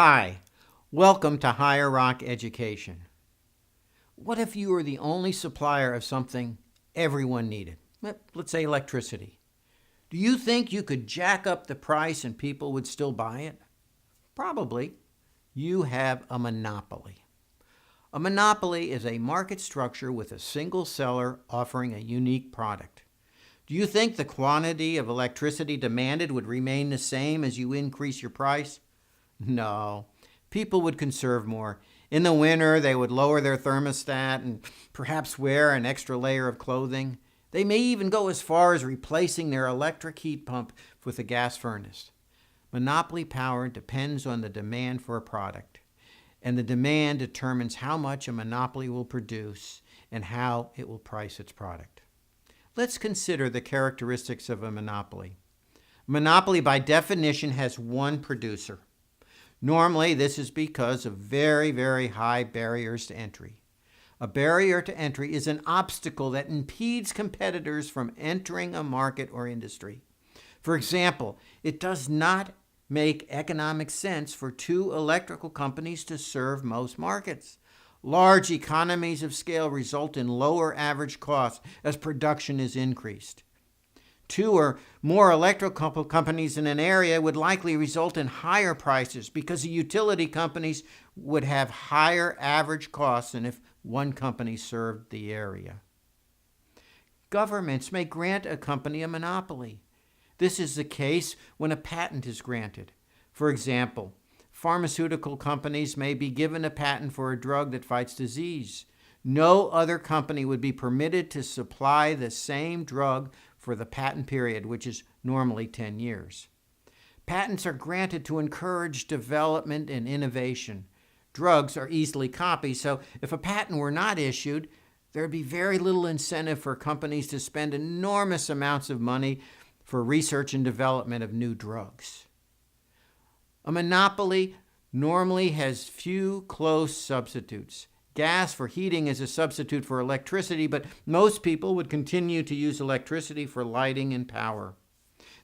Hi, welcome to Higher Rock Education. What if you were the only supplier of something everyone needed? Let's say electricity. Do you think you could jack up the price and people would still buy it? Probably. You have a monopoly. A monopoly is a market structure with a single seller offering a unique product. Do you think the quantity of electricity demanded would remain the same as you increase your price? No. People would conserve more. In the winter, they would lower their thermostat and perhaps wear an extra layer of clothing. They may even go as far as replacing their electric heat pump with a gas furnace. Monopoly power depends on the demand for a product, and the demand determines how much a monopoly will produce and how it will price its product. Let's consider the characteristics of a monopoly. A monopoly, by definition, has one producer. Normally, this is because of very, very high barriers to entry. A barrier to entry is an obstacle that impedes competitors from entering a market or industry. For example, it does not make economic sense for two electrical companies to serve most markets. Large economies of scale result in lower average costs as production is increased. Two or more electrical companies in an area would likely result in higher prices because the utility companies would have higher average costs than if one company served the area. Governments may grant a company a monopoly. This is the case when a patent is granted. For example, pharmaceutical companies may be given a patent for a drug that fights disease. No other company would be permitted to supply the same drug for the patent period, which is normally 10 years. Patents are granted to encourage development and innovation. Drugs are easily copied, so if a patent were not issued, there would be very little incentive for companies to spend enormous amounts of money for research and development of new drugs. A monopoly normally has few close substitutes. Gas for heating is a substitute for electricity, but most people would continue to use electricity for lighting and power.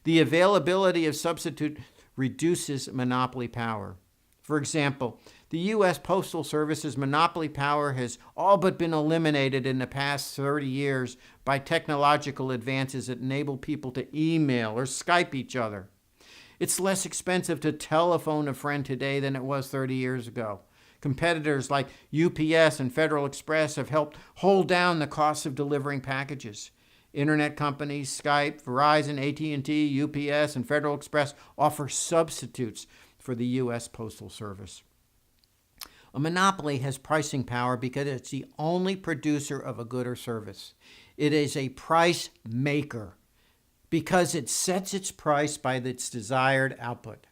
The availability of substitute reduces monopoly power. For example, the U.S. Postal Service's monopoly power has all but been eliminated in the past 30 years by technological advances that enable people to email or Skype each other. It's less expensive to telephone a friend today than it was 30 years ago. Competitors like UPS and Federal Express have helped hold down the costs of delivering packages. Internet companies, Skype, Verizon, AT&T, UPS, and Federal Express offer substitutes for the U.S. Postal Service. A monopoly has pricing power because it's the only producer of a good or service. It is a price maker because it sets its price by its desired output.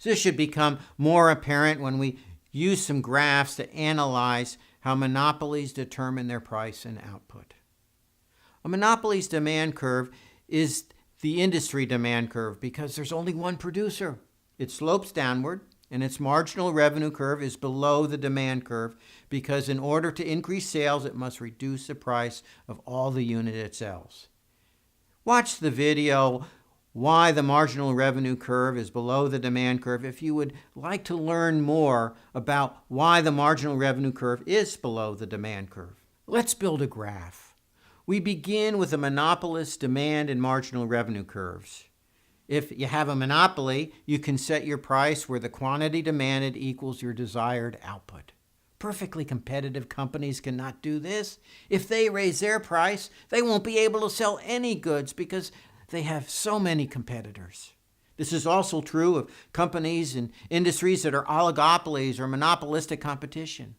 This should become more apparent when we use some graphs to analyze how monopolies determine their price and output. A monopoly's demand curve is the industry demand curve because there's only one producer. It slopes downward, and its marginal revenue curve is below the demand curve because in order to increase sales, it must reduce the price of all the units it sells. Watch the video why the marginal revenue curve is below the demand curve if you would like to learn more about why the marginal revenue curve is below the demand curve. Let's build a graph. We begin with a monopolist's demand and marginal revenue curves. If you have a monopoly, you can set your price where the quantity demanded equals your desired output. Perfectly competitive companies cannot do this. If they raise their price, they won't be able to sell any goods because they have so many competitors. This is also true of companies and industries that are oligopolies or monopolistic competition.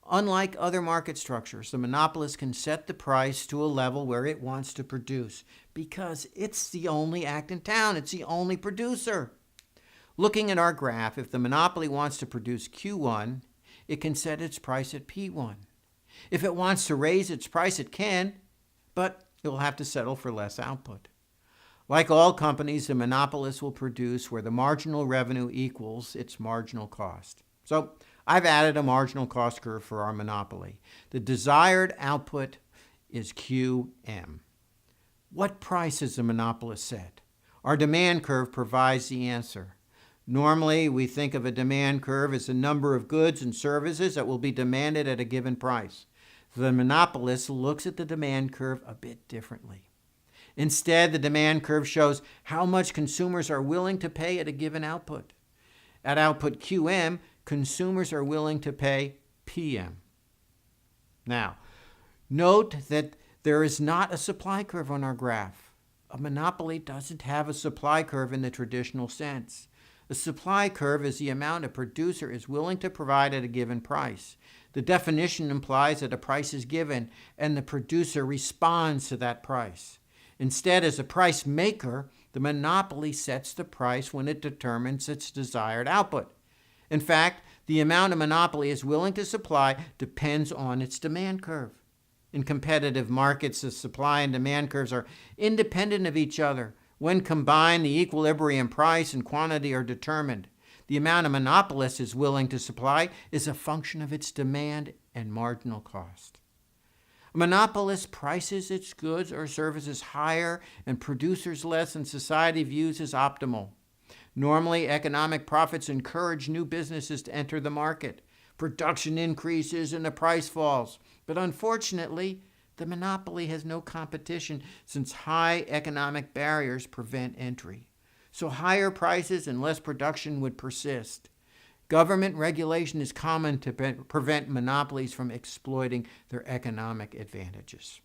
Unlike other market structures, the monopolist can set the price to a level where it wants to produce because it's the only act in town. It's the only producer. Looking at our graph, if the monopoly wants to produce Q1, it can set its price at P1. If it wants to raise its price, it can, but it will have to settle for less output. Like all companies, the monopolist will produce where the marginal revenue equals its marginal cost. So I've added a marginal cost curve for our monopoly. The desired output is QM. What price has the monopolist set? Our demand curve provides the answer. Normally, we think of a demand curve as the number of goods and services that will be demanded at a given price. The monopolist looks at the demand curve a bit differently. Instead, the demand curve shows how much consumers are willing to pay at a given output. At output QM, consumers are willing to pay PM. Now, note that there is not a supply curve on our graph. A monopoly doesn't have a supply curve in the traditional sense. A supply curve is the amount a producer is willing to provide at a given price. The definition implies that a price is given and the producer responds to that price. Instead, as a price maker, the monopoly sets the price when it determines its desired output. In fact, the amount a monopoly is willing to supply depends on its demand curve. In competitive markets, the supply and demand curves are independent of each other. When combined, the equilibrium price and quantity are determined. The amount a monopolist is willing to supply is a function of its demand and marginal cost. A monopolist prices its goods or services higher and producers less than society views as optimal. Normally, economic profits encourage new businesses to enter the market. Production increases and the price falls. But unfortunately, the monopoly has no competition since high economic barriers prevent entry. So higher prices and less production would persist. Government regulation is common to prevent monopolies from exploiting their economic advantages.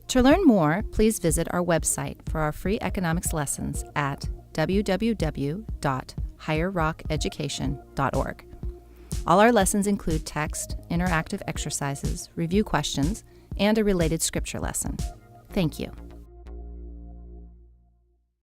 To learn more, please visit our website for our free economics lessons at www.higherrockeducation.org. All our lessons include text, interactive exercises, review questions, and a related scripture lesson. Thank you.